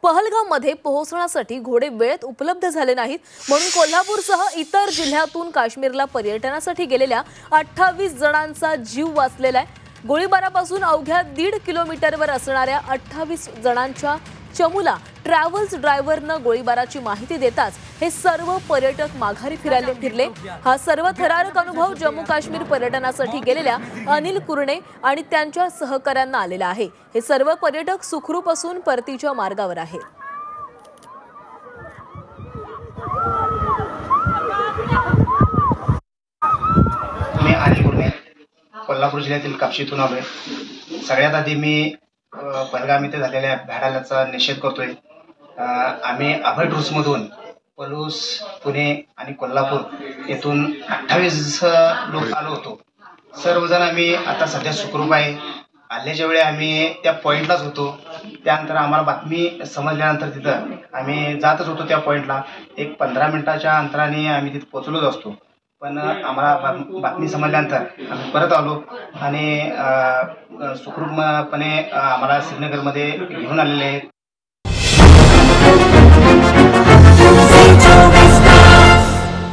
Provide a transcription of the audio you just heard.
पहलगाममध्ये पोहोचण्यासाठी घोडे वेळेत उपलब्ध झाले नाहीत, म्हणून कोल्हापूरसह इतर जिल्ह्यातून काश्मीरला पर्यटनासाठी गेलेल्या 28 जणांचा जीव वाचलेला आहे। गोळीबारापासून अवघ्या 1.5 किलोमीटरवर असणाऱ्या 28 जणांच्या चमूला ट्रॅव्हल्स ड्रायव्हरनं गोळीबाराची माहिती देताच हे सर्व पर्यटक माघारी फिरले। हा सर्व थरारक अनुभव जम्मू काश्मीर पर्यटनासाठी गेलेल्या अनिल कुरणे आणि त्यांच्या सहकाऱ्यांना आलेला आहे। हे सर्व पर्यटक सुखरूप असून परतीच्या मार्गावर आहेत। मी अनिल कुरणे कोल्हापूर जिल्ह्यातील कापशीतून आलोय। सगळ्यात आधी मी पहलगाम इथे झालेल्या भ्याड निषेध करतोय। आम्ही अभय टूर्समधून पलूस, पुणे आणि कोल्हापूर येथून 28 लोक आलो होतो। सर्वजण आम्ही आता सध्या सुखरूप आहे। आल्याच्या वेळी आम्ही त्या पॉइंटलाच होतो। त्यानंतर आम्हाला बातमी समजल्यानंतर तिथं आम्ही जातच होतो त्या पॉइंटला। एक 15 मिनिटाच्या अंतराने आम्ही तिथे पोहोचलोच असतो, पण आम्हाला बातमी समजल्यानंतर आम्ही परत आलो आणि सुखरूपपणे आम्हाला श्रीनगरमध्ये घेऊन आलेले आहेत।